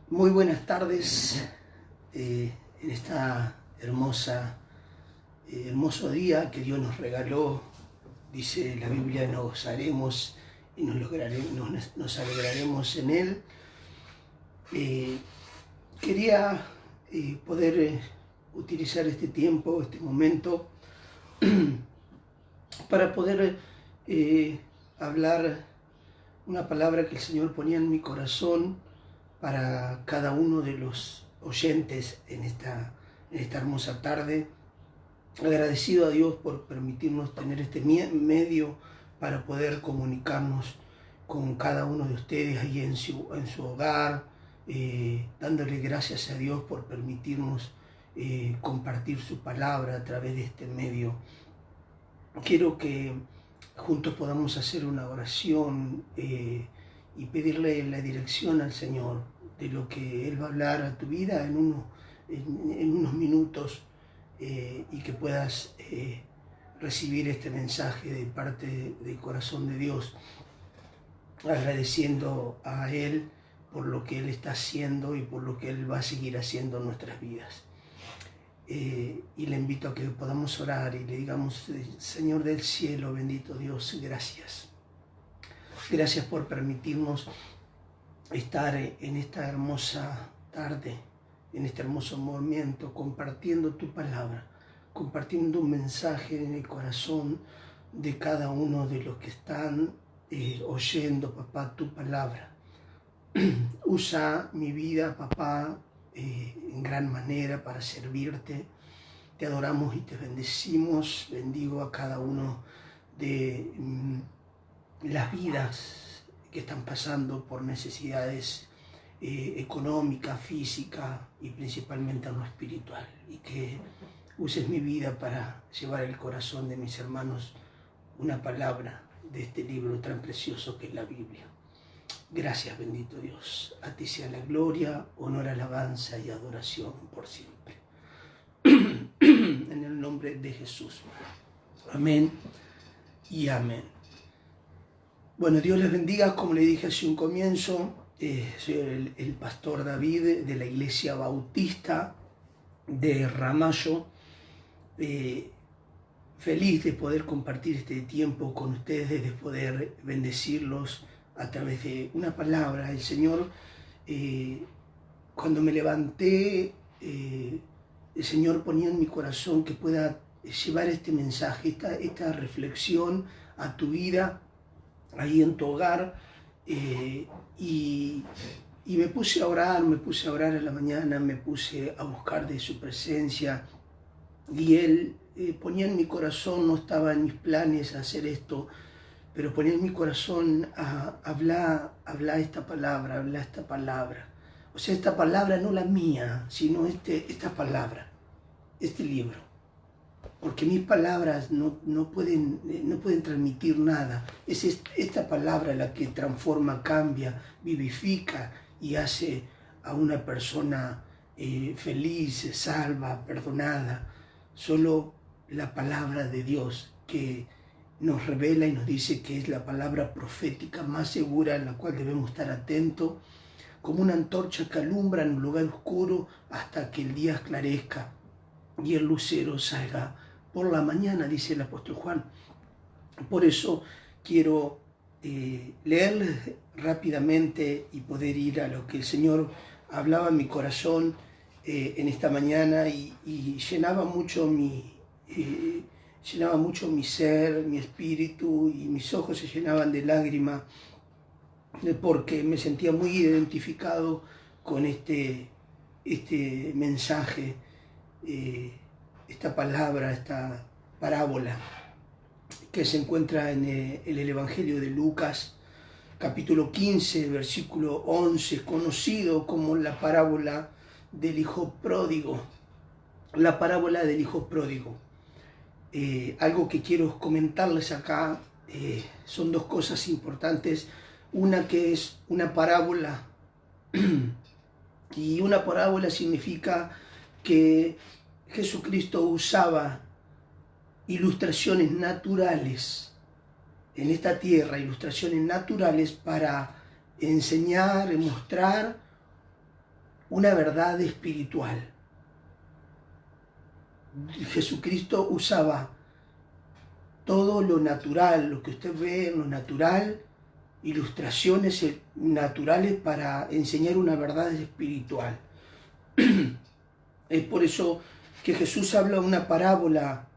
Muy buenas tardes en esta hermoso día que Dios nos regaló. Dice la Biblia, nos gozaremos y nos alegraremos en Él. Quería poder utilizar este tiempo, este momento, para poder hablar una palabra que el Señor ponía en mi corazón para cada uno de los oyentes en esta hermosa tarde. Agradecido a Dios por permitirnos tener este medio para poder comunicarnos con cada uno de ustedes ahí en su hogar, dándole gracias a Dios por permitirnos compartir su palabra a través de este medio. Quiero que juntos podamos hacer una oración y pedirle la dirección al Señor de lo que Él va a hablar a tu vida en unos minutos, y que puedas recibir este mensaje de parte del corazón de Dios, agradeciendo a Él por lo que Él está haciendo y por lo que Él va a seguir haciendo en nuestras vidas. Y le invito a que podamos orar y le digamos: Señor del cielo, bendito Dios, gracias. Gracias por permitirnos estar en esta hermosa tarde, en este hermoso momento, compartiendo tu palabra, compartiendo un mensaje en el corazón de cada uno de los que están oyendo, papá, tu palabra. Usa mi vida, papá, en gran manera para servirte. Te adoramos y te bendecimos. Bendigo a cada uno de las vidas que están pasando por necesidades económicas, físicas y principalmente en lo espiritual. Y que uses mi vida para llevar al corazón de mis hermanos una palabra de este libro tan precioso que es la Biblia. Gracias, bendito Dios. A ti sea la gloria, honor, alabanza y adoración por siempre. En el nombre de Jesús. Amén y amén. Bueno, Dios les bendiga. Como le dije hace un comienzo, soy el pastor David de la Iglesia Bautista de Ramallo. Feliz de poder compartir este tiempo con ustedes, de poder bendecirlos a través de una palabra. El Señor, cuando me levanté, el Señor ponía en mi corazón que pueda llevar este mensaje, esta reflexión a tu vida, ahí en tu hogar, y me puse a orar a la mañana, me puse a buscar de su presencia, y Él ponía en mi corazón, no estaba en mis planes hacer esto, pero ponía en mi corazón a hablar esta palabra, O sea, esta palabra no la mía, sino esta palabra, este libro. Porque mis palabras no pueden transmitir nada. Es esta palabra la que transforma, cambia, vivifica y hace a una persona feliz, salva, perdonada. Solo la palabra de Dios que nos revela y nos dice que es la palabra profética más segura en la cual debemos estar atentos, como una antorcha que alumbra en un lugar oscuro hasta que el día esclarezca y el lucero salga por la mañana, dice el apóstol Juan. Por eso quiero leerles rápidamente y poder ir a lo que el Señor hablaba en mi corazón en esta mañana, y llenaba mucho mi ser, mi espíritu, y mis ojos se llenaban de lágrimas porque me sentía muy identificado con este mensaje, esta palabra, esta parábola que se encuentra en el Evangelio de Lucas, capítulo 15, versículo 11, conocido como la parábola del hijo pródigo. La parábola del hijo pródigo. Algo que quiero comentarles acá, son dos cosas importantes. Una, que es una parábola, y una parábola significa que Jesucristo usaba ilustraciones naturales en esta tierra, ilustraciones naturales para enseñar, mostrar una verdad espiritual. Jesucristo usaba todo lo natural, lo que usted ve en lo natural, ilustraciones naturales para enseñar una verdad espiritual. Es por eso que Jesús habla una parábola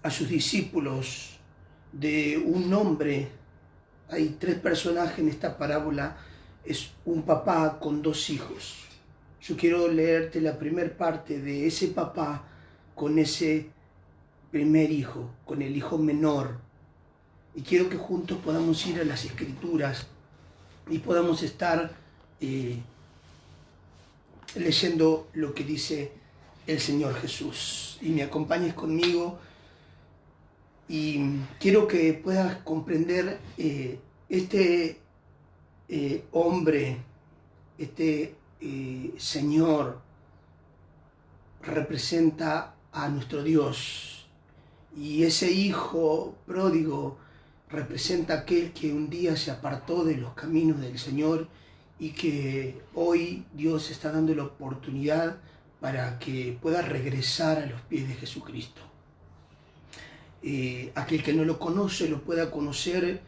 a sus discípulos de un hombre. Hay 3 personajes en esta parábola. Es un papá con 2 hijos. Yo quiero leerte la primera parte de ese papá con ese primer hijo, con el hijo menor. Y quiero que juntos podamos ir a las Escrituras y podamos estar leyendo lo que dice el Señor Jesús. Y me acompañes conmigo y quiero que puedas comprender este hombre, este Señor representa a nuestro Dios, y ese hijo pródigo representa a aquel que un día se apartó de los caminos del Señor y que hoy Dios está dando la oportunidad para que pueda regresar a los pies de Jesucristo. Aquel que no lo conoce lo pueda conocer,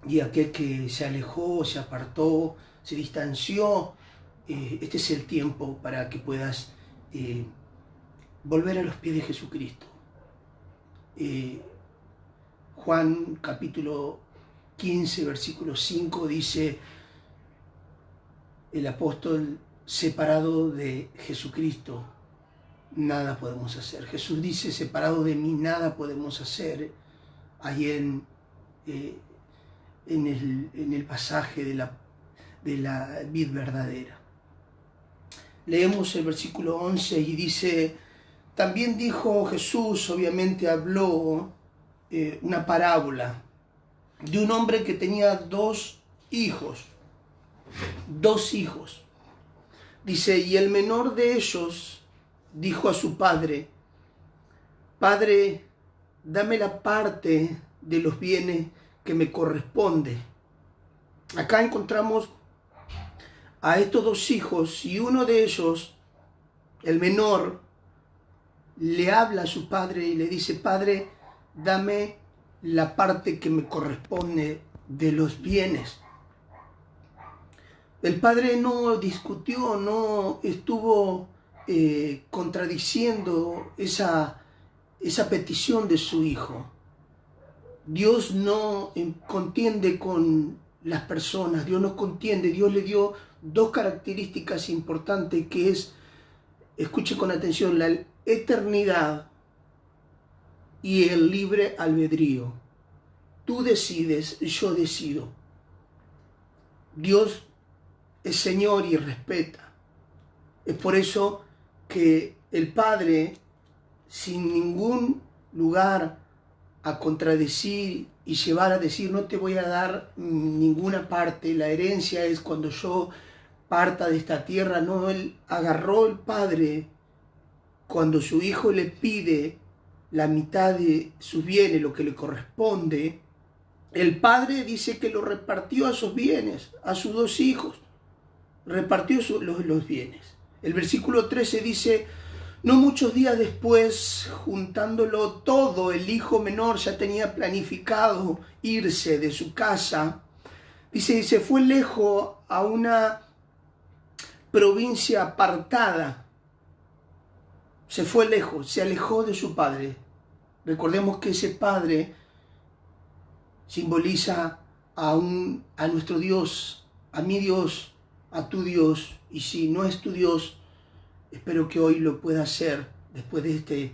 y aquel que se alejó, se apartó, se distanció, este es el tiempo para que puedas volver a los pies de Jesucristo. Juan capítulo 15, versículo 5 dice el apóstol: separado de Jesucristo nada podemos hacer. Jesús dice: separado de mí nada podemos hacer. Ahí en el pasaje de la vid verdadera. Leemos el versículo 11 y dice: también dijo Jesús, obviamente habló una parábola de un hombre que tenía 2 hijos. 2 hijos. Dice: y el menor de ellos dijo a su padre: Padre, dame la parte de los bienes que me corresponde. Acá encontramos a estos 2 hijos, y uno de ellos, el menor, le habla a su padre y le dice: Padre, dame la parte que me corresponde de los bienes. El padre no discutió, no estuvo contradiciendo esa petición de su hijo. Dios no contiende con las personas, Dios no contiende. Dios le dio 2 características importantes, que es, escuche con atención, la eternidad y el libre albedrío. Tú decides, yo decido. Dios es Señor y respeta. Es por eso que el Padre, sin ningún lugar a contradecir y llevar a decir: no te voy a dar ninguna parte, la herencia es cuando yo parta de esta tierra. No, él agarró, el Padre, cuando su hijo le pide la mitad de sus bienes, lo que le corresponde, el Padre dice que lo repartió a sus bienes, a sus 2 hijos, repartió los bienes. El versículo 13 dice: no muchos días después, juntándolo todo, el hijo menor ya tenía planificado irse de su casa. Dice: y se fue lejos a una provincia apartada. Se fue lejos, se alejó de su padre. Recordemos que ese padre simboliza a nuestro Dios, a mi Dios, a tu Dios. Y si no es tu Dios, espero que hoy lo pueda hacer después de este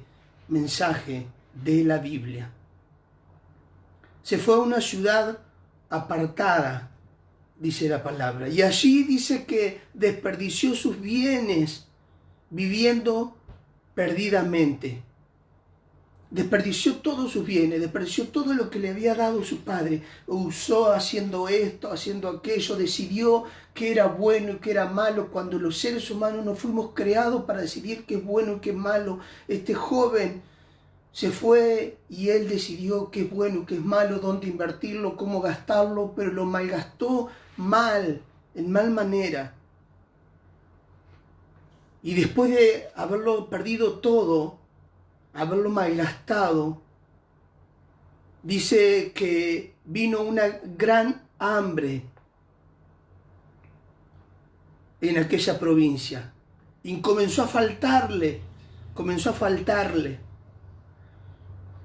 mensaje de la Biblia. Se fue a una ciudad apartada, dice la palabra, y allí dice que desperdició sus bienes viviendo perdidamente. Desperdició todos sus bienes, desperdició todo lo que le había dado su padre. Usó haciendo esto, haciendo aquello, decidió qué era bueno y qué era malo, cuando los seres humanos no fuimos creados para decidir qué es bueno y qué es malo. Este joven se fue y él decidió qué es bueno y qué es malo, dónde invertirlo, cómo gastarlo, pero lo malgastó mal, en mal manera. Y después de haberlo perdido todo, haberlo malgastado, dice que vino una gran hambre en aquella provincia. Y comenzó a faltarle.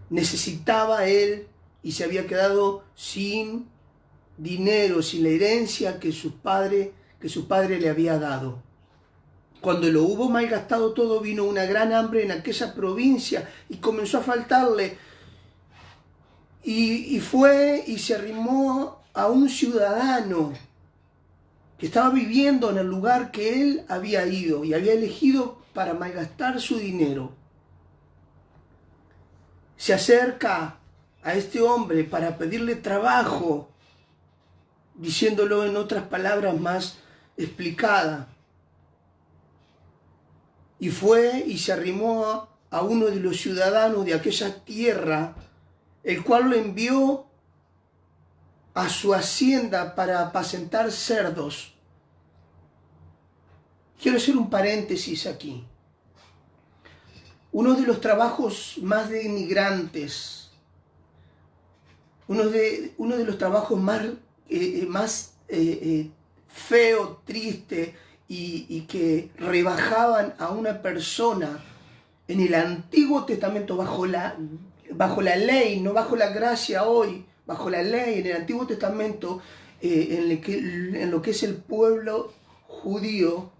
Necesitaba él y se había quedado sin dinero, sin la herencia que su padre le había dado. Cuando lo hubo malgastado todo, vino una gran hambre en aquella provincia y comenzó a faltarle. Y fue y se arrimó a un ciudadano que estaba viviendo en el lugar que él había ido y había elegido para malgastar su dinero. Se acerca a este hombre para pedirle trabajo, diciéndolo en otras palabras más explicadas. Y fue y se arrimó a uno de los ciudadanos de aquella tierra, el cual lo envió a su hacienda para apacentar cerdos. Quiero hacer un paréntesis aquí. Uno de los trabajos más denigrantes, uno de los trabajos más feo, triste y que rebajaban a una persona en el Antiguo Testamento bajo la ley, no bajo la gracia hoy, bajo la ley, en el Antiguo Testamento, en lo que es el pueblo judío,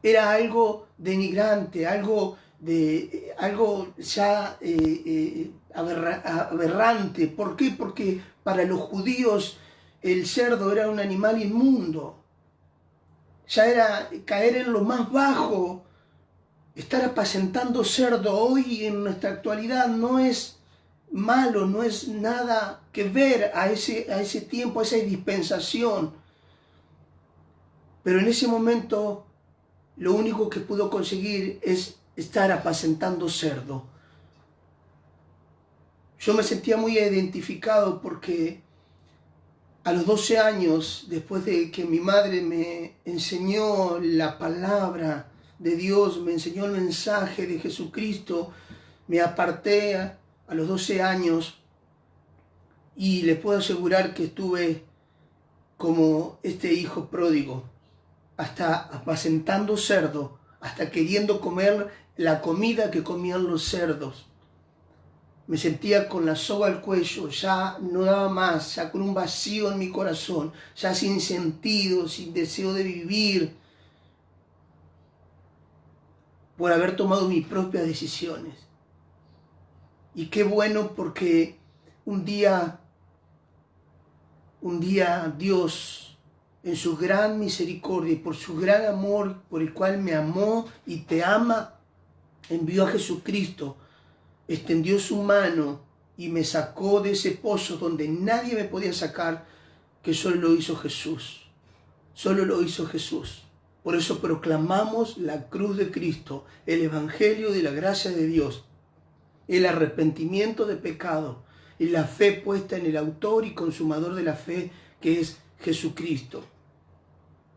era algo denigrante, algo ya aberrante. ¿Por qué? Porque para los judíos el cerdo era un animal inmundo. Ya era caer en lo más bajo. Estar apacentando cerdo hoy en nuestra actualidad no es malo, no es nada que ver a ese tiempo, a esa dispensación. Pero en ese momento lo único que pudo conseguir es estar apacentando cerdo. Yo me sentía muy identificado porque a los 12 años, después de que mi madre me enseñó la palabra de Dios, me enseñó el mensaje de Jesucristo, me aparté a los 12 años y les puedo asegurar que estuve como este hijo pródigo, hasta apacentando cerdo, hasta queriendo comer la comida que comían los cerdos. Me sentía con la soga al cuello, ya no daba más, ya con un vacío en mi corazón, ya sin sentido, sin deseo de vivir, por haber tomado mis propias decisiones. Y qué bueno, porque un día Dios, en su gran misericordia y por su gran amor por el cual me amó y te ama, envió a Jesucristo, extendió su mano y me sacó de ese pozo donde nadie me podía sacar, que solo lo hizo Jesús. Solo lo hizo Jesús. Por eso proclamamos la cruz de Cristo, el evangelio de la gracia de Dios, el arrepentimiento de pecado y la fe puesta en el autor y consumador de la fe, que es Jesucristo.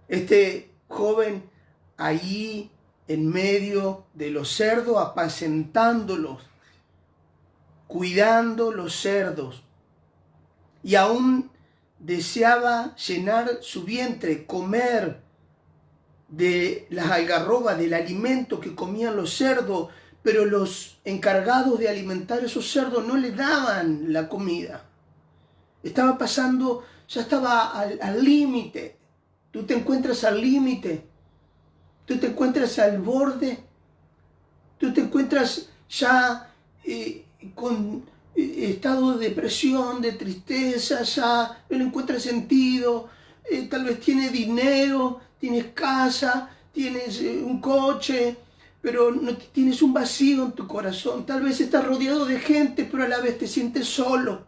Este joven ahí en medio de los cerdos, apacentándolos, cuidando los cerdos, y aún deseaba llenar su vientre, comer de las algarrobas, del alimento que comían los cerdos, pero los encargados de alimentar esos cerdos no le daban la comida. Estaba pasando, ya estaba al límite. Tú te encuentras al límite, tú te encuentras al borde, tú te encuentras ya con estado de depresión, de tristeza, ya no le encuentras sentido, tal vez tienes dinero, tienes casa, tienes un coche, pero no tienes un vacío en tu corazón. Tal vez estás rodeado de gente, pero a la vez te sientes solo,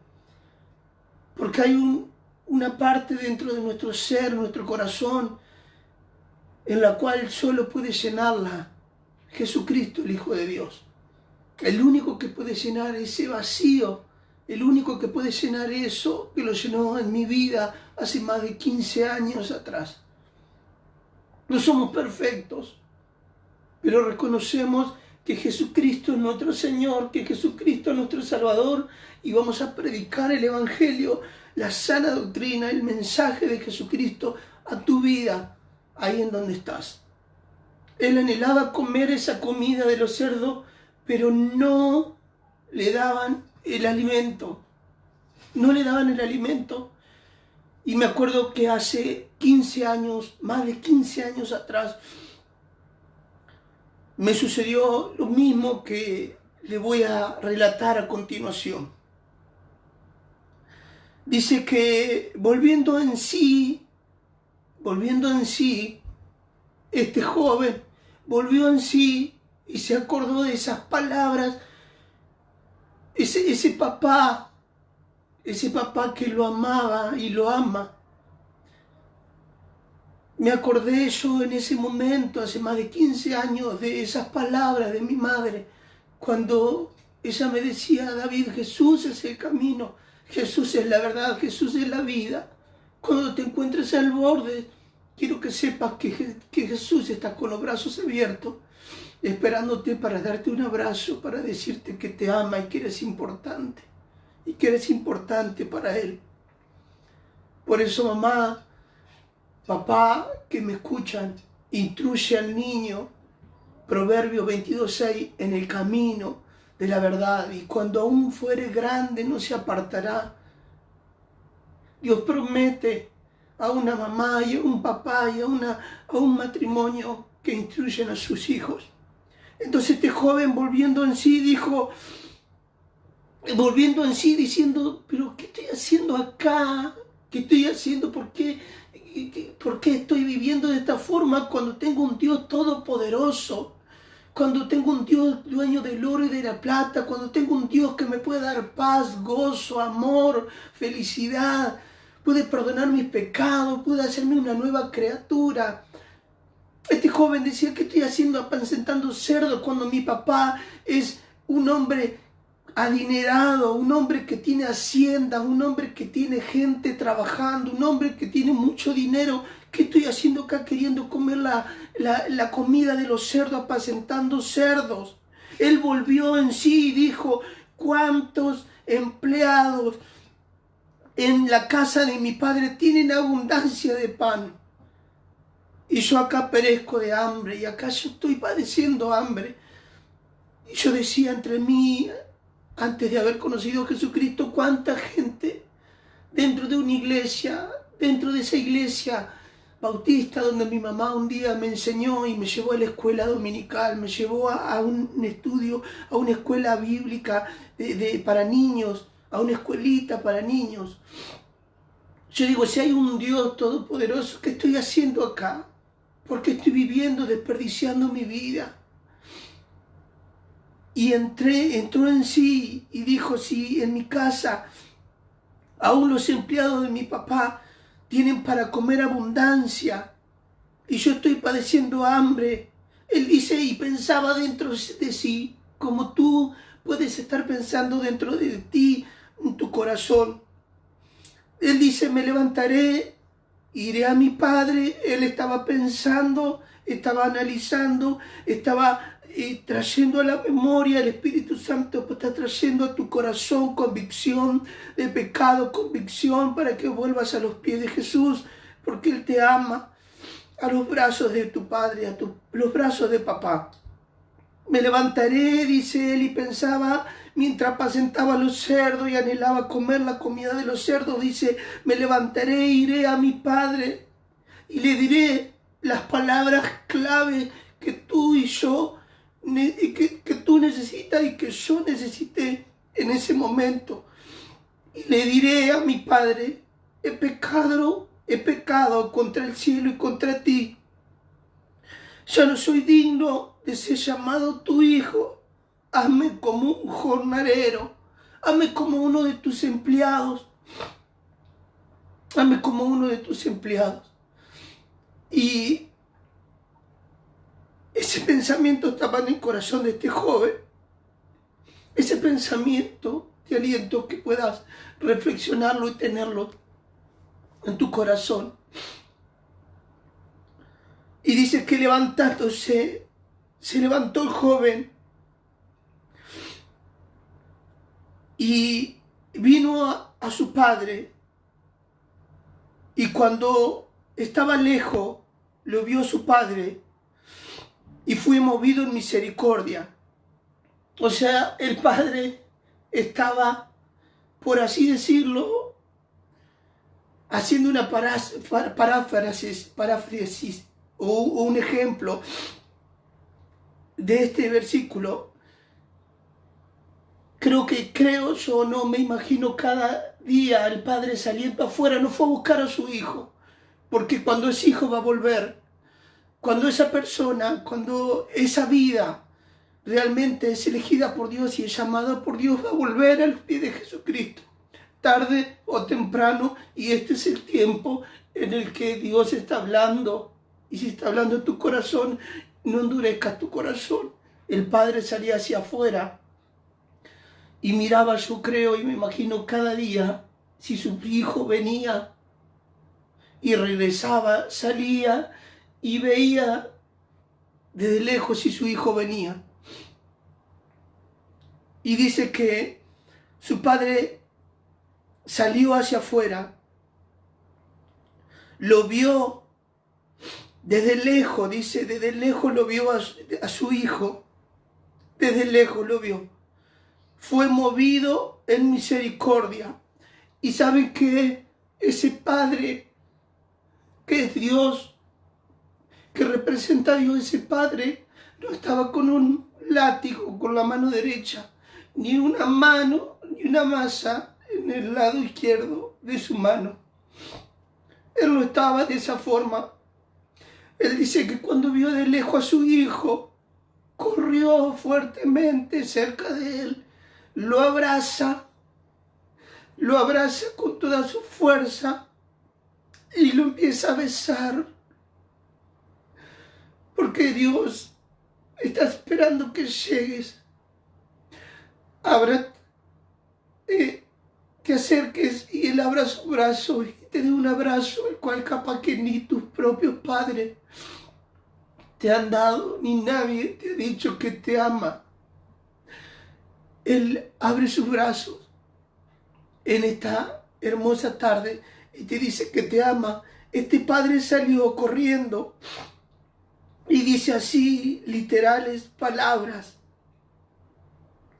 porque hay una parte dentro de nuestro ser, nuestro corazón, en la cual solo puede llenarla Jesucristo, el Hijo de Dios. El único que puede llenar ese vacío, el único que puede llenar eso, que lo llenó en mi vida hace más de 15 años atrás. No somos perfectos, pero reconocemos que Jesucristo es nuestro Señor, que Jesucristo es nuestro Salvador, y vamos a predicar el Evangelio, la sana doctrina, el mensaje de Jesucristo a tu vida, ahí en donde estás. Él anhelaba comer esa comida de los cerdos, pero no le daban el alimento. No le daban el alimento. Y me acuerdo que hace 15 años, más de 15 años atrás, me sucedió lo mismo que le voy a relatar a continuación. Dice que volviendo en sí, este joven volvió en sí y se acordó de esas palabras, ese papá que lo amaba y lo ama. Me acordé yo en ese momento, hace más de 15 años, de esas palabras de mi madre, cuando ella me decía: David, Jesús es el camino, Jesús es la verdad, Jesús es la vida. Cuando te encuentres al borde, quiero que sepas que Jesús está con los brazos abiertos, esperándote para darte un abrazo, para decirte que te ama y que eres importante, y que eres importante para Él. Por eso, mamá, papá que me escuchan, instruye al niño, Proverbios 22:6, en el camino de la verdad, y cuando aún fuere grande no se apartará. Dios promete a una mamá y a un papá y a un matrimonio que instruyen a sus hijos. Entonces este joven, volviendo en sí diciendo: pero ¿qué estoy haciendo acá? ¿Qué estoy haciendo? ¿Por qué estoy viviendo de esta forma cuando tengo un Dios todopoderoso? Cuando tengo un Dios dueño del oro y de la plata, cuando tengo un Dios que me puede dar paz, gozo, amor, felicidad, puede perdonar mis pecados, puede hacerme una nueva criatura. Este joven decía: ¿qué estoy haciendo apacentando cerdos cuando mi papá es un hombre adinerado, un hombre que tiene haciendas, un hombre que tiene gente trabajando, un hombre que tiene mucho dinero? ¿Qué estoy haciendo acá queriendo comer la comida de los cerdos, apacentando cerdos? Él volvió en sí y dijo: ¿cuántos empleados en la casa de mi padre tienen abundancia de pan? Y yo acá perezco de hambre, y acá yo estoy padeciendo hambre. Y yo decía entre mí, antes de haber conocido a Jesucristo, cuánta gente dentro de una iglesia, dentro de esa iglesia bautista donde mi mamá un día me enseñó y me llevó a la escuela dominical, me llevó a un estudio, a una escuela bíblica para niños, a una escuelita para niños. Yo digo: si hay un Dios todopoderoso, ¿qué estoy haciendo acá? ¿Por qué estoy viviendo, desperdiciando mi vida? Y entró en sí y dijo: si en mi casa aún los empleados de mi papá tienen para comer abundancia y yo estoy padeciendo hambre. Él dice, y pensaba dentro de sí, como tú puedes estar pensando dentro de ti, en tu corazón. Él dice: me levantaré, iré a mi padre. Él estaba pensando, estaba analizando, estaba trayendo a la memoria. El Espíritu Santo está trayendo a tu corazón convicción de pecado, convicción para que vuelvas a los pies de Jesús, porque Él te ama, a los brazos de tu Padre, los brazos de papá. Me levantaré, dice él, y pensaba, mientras apacentaba los cerdos y anhelaba comer la comida de los cerdos, dice: me levantaré, iré a mi padre y le diré las palabras clave que tú y yo, que tú necesitas y que yo necesité en ese momento. Y le diré a mi padre: he pecado contra el cielo y contra ti. Ya no soy digno de ser llamado tu hijo. Hazme como un jornalero. Hazme como uno de tus empleados. Hazme como uno de tus empleados. Y ese pensamiento estaba en el corazón de este joven. Ese pensamiento, te aliento que puedas reflexionarlo y tenerlo en tu corazón. Y dice que levantándose, se levantó el joven y vino a su padre, y cuando estaba lejos, lo vio su padre y fue movido en misericordia. O sea, el padre estaba, por así decirlo, haciendo una paráfrasis o un ejemplo de este versículo. Creo yo, no me imagino cada día el padre saliendo afuera, no fue a buscar a su hijo, porque cuando ese hijo va a volver, cuando esa persona, cuando esa vida realmente es elegida por Dios y es llamada por Dios, va a volver al pie de Jesucristo, tarde o temprano, y este es el tiempo en el que Dios está hablando, y si está hablando en tu corazón, no endurezcas tu corazón. El padre salía hacia afuera y miraba, yo creo y me imagino cada día, si su hijo venía y regresaba, salía y veía desde lejos si su hijo venía. Y dice que su padre salió hacia afuera, lo vio desde lejos, dice, desde lejos lo vio a su hijo, desde lejos lo vio. Fue movido en misericordia. Y saben que ese Padre, que es Dios, que representa a Dios, ese Padre no estaba con un látigo con la mano derecha, ni una mano, ni una masa en el lado izquierdo de su mano. Él no estaba de esa forma. Él dice que cuando vio de lejos a su hijo, corrió fuertemente cerca de él, lo abraza con toda su fuerza y lo empieza a besar, porque Dios está esperando que llegues. Te acerques y Él abra su brazo y te dé un abrazo, el cual capaz que ni tus propios padres te han dado, ni nadie te ha dicho que te ama. Él abre sus brazos en esta hermosa tarde y te dice que te ama. Este padre salió corriendo y dice así, literales palabras.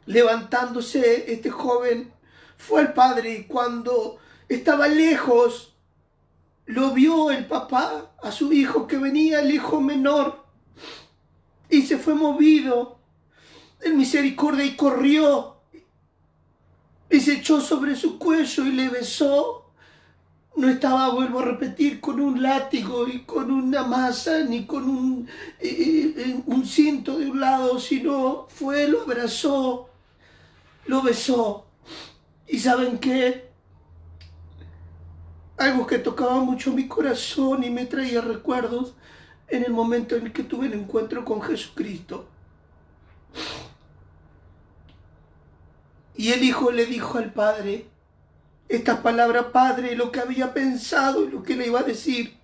Levantándose, este joven fue al padre y cuando estaba lejos, lo vio el papá a su hijo que venía, el hijo menor, y se fue movido en misericordia y corrió y se echó sobre su cuello y le besó. No estaba, vuelvo a repetir, con un látigo y con una masa ni con un cinto de un lado, sino fue, lo abrazó, lo besó. ¿Y saben qué? Algo que tocaba mucho mi corazón y me traía recuerdos en el momento en el que tuve el encuentro con Jesucristo. Y el hijo le dijo al padre estas palabras: Padre, lo que había pensado y lo que le iba a decir.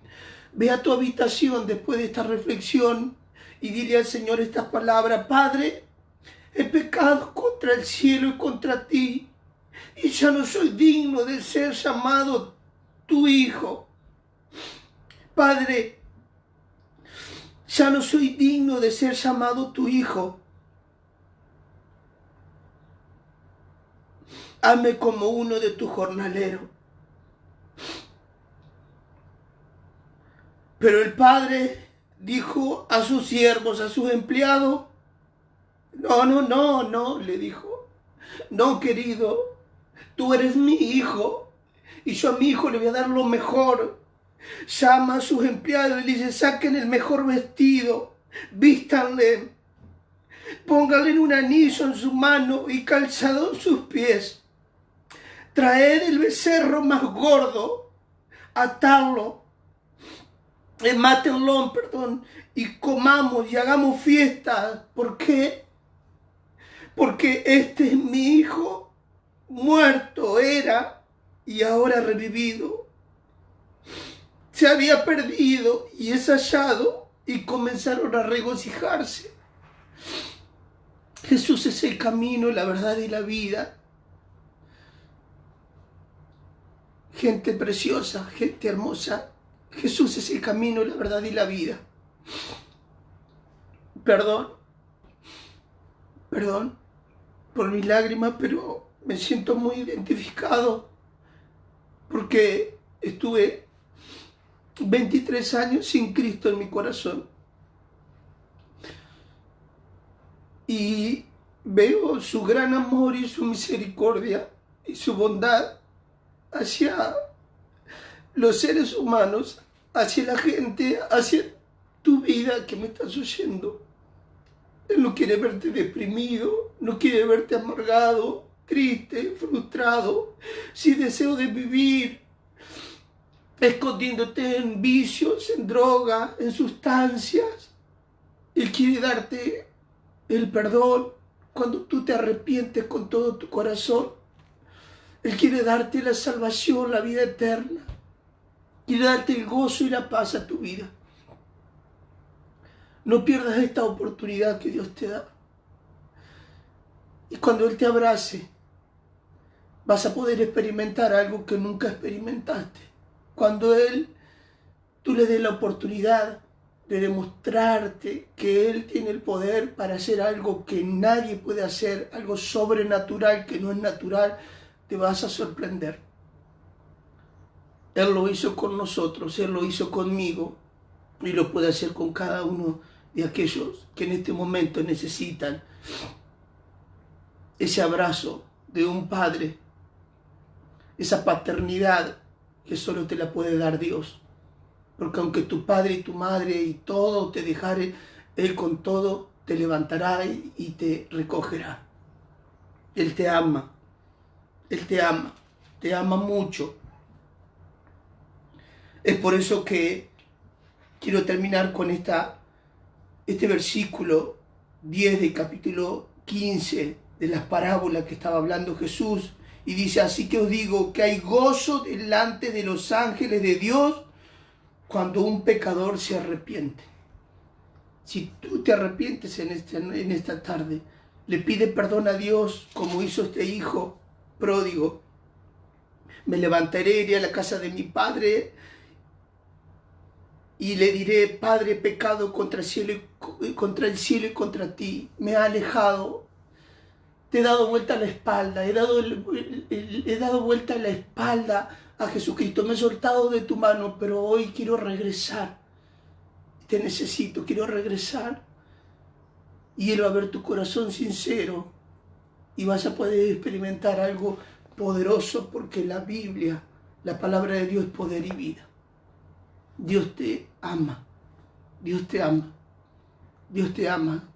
Ve a tu habitación después de esta reflexión y dile al Señor estas palabras: Padre, he pecado contra el cielo y contra ti, y ya no soy digno de ser llamado tu hijo. Padre, ya no soy digno de ser llamado tu hijo. Hazme como uno de tus jornaleros. Pero el padre dijo a sus siervos, a sus empleados: no, le dijo. No, querido, tú eres mi hijo y yo a mi hijo le voy a dar lo mejor. Llama a sus empleados y le dice: saquen el mejor vestido, vístanle, pónganle un anillo en su mano y calzado en sus pies. Traed el becerro más gordo, atarlo, mátenlo, y comamos y hagamos fiesta. ¿Por qué? Porque este es mi hijo, muerto era y ahora revivido. Se había perdido y es hallado, y comenzaron a regocijarse. Jesús es el camino, la verdad y la vida. Gente preciosa, gente hermosa, Jesús es el camino, la verdad y la vida. Perdón por mis lágrimas, pero me siento muy identificado porque estuve 23 años sin Cristo en mi corazón y veo su gran amor y su misericordia y su bondad hacia los seres humanos, hacia la gente, hacia tu vida que me estás oyendo. Él no quiere verte deprimido, no quiere verte amargado, triste, frustrado, sin deseo de vivir, escondiéndote en vicios, en droga, en sustancias. Él quiere darte el perdón cuando tú te arrepientes con todo tu corazón. Él quiere darte la salvación, la vida eterna. Quiere darte el gozo y la paz a tu vida. No pierdas esta oportunidad que Dios te da. Y cuando Él te abrace, vas a poder experimentar algo que nunca experimentaste. Cuando tú le des la oportunidad de demostrarte que Él tiene el poder para hacer algo que nadie puede hacer, algo sobrenatural que no es natural, te vas a sorprender. Él lo hizo con nosotros, Él lo hizo conmigo y lo puede hacer con cada uno de aquellos que en este momento necesitan ese abrazo de un padre, esa paternidad que solo te la puede dar Dios. Porque aunque tu padre y tu madre y todo te dejaren, Él con todo te levantará y te recogerá. Él te ama, Él te ama mucho. Es por eso que quiero terminar con este versículo 10 del capítulo 15 de las parábolas que estaba hablando Jesús. Y dice, así que os digo que hay gozo delante de los ángeles de Dios cuando un pecador se arrepiente. Si tú te arrepientes en esta tarde, le pides perdón a Dios como hizo este hijo pródigo. Me levantaré, iré a la casa de mi padre y le diré, Padre, he pecado contra el cielo y contra ti. Me he alejado, te he dado vuelta a la espalda, he dado vuelta a la espalda a Jesucristo. Me he soltado de tu mano, pero hoy quiero regresar. Te necesito, quiero regresar. Y Él va a ver tu corazón sincero y vas a poder experimentar algo poderoso porque la Biblia, la palabra de Dios es poder y vida. Dios te ama, Dios te ama, Dios te ama.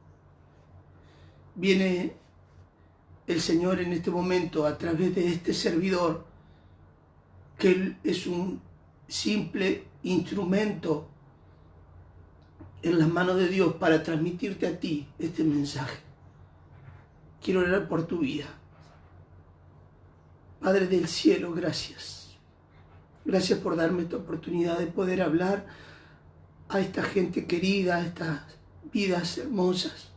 Viene el Señor en este momento a través de este servidor, que Él es un simple instrumento en las manos de Dios para transmitirte a ti este mensaje. Quiero orar por tu vida. Padre del cielo, gracias. Gracias por darme esta oportunidad de poder hablar a esta gente querida, a estas vidas hermosas.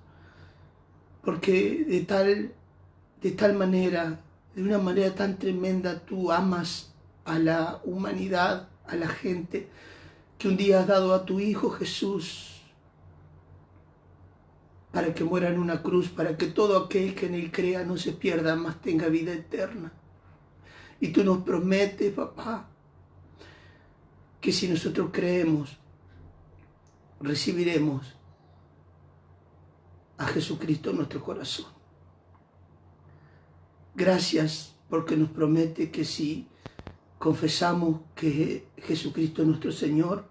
Porque de tal manera, de una manera tan tremenda, tú amas a la humanidad, a la gente, que un día has dado a tu Hijo Jesús para que muera en una cruz, para que todo aquel que en Él crea no se pierda, mas tenga vida eterna. Y tú nos prometes, papá, que si nosotros creemos, recibiremos a Jesucristo en nuestro corazón. Gracias porque nos promete que si confesamos que Jesucristo es nuestro Señor,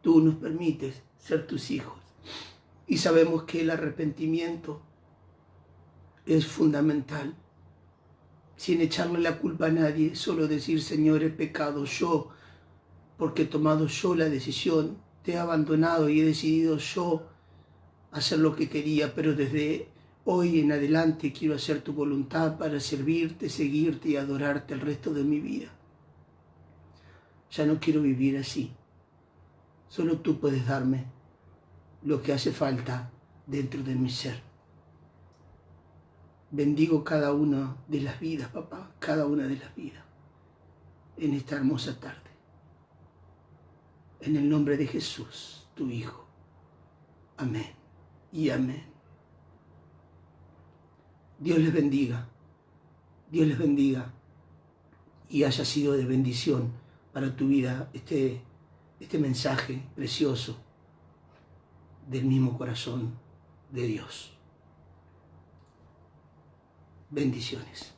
tú nos permites ser tus hijos. Y sabemos que el arrepentimiento es fundamental. Sin echarle la culpa a nadie, solo decir, Señor, he pecado yo, porque he tomado yo la decisión, te he abandonado y he decidido yo hacer lo que quería, pero desde hoy en adelante quiero hacer tu voluntad para servirte, seguirte y adorarte el resto de mi vida. Ya no quiero vivir así. Solo tú puedes darme lo que hace falta dentro de mi ser. Bendigo cada una de las vidas, papá, cada una de las vidas, en esta hermosa tarde. En el nombre de Jesús, tu Hijo. Amén y amén. Dios les bendiga. Dios les bendiga y haya sido de bendición para tu vida este mensaje precioso del mismo corazón de Dios. Bendiciones.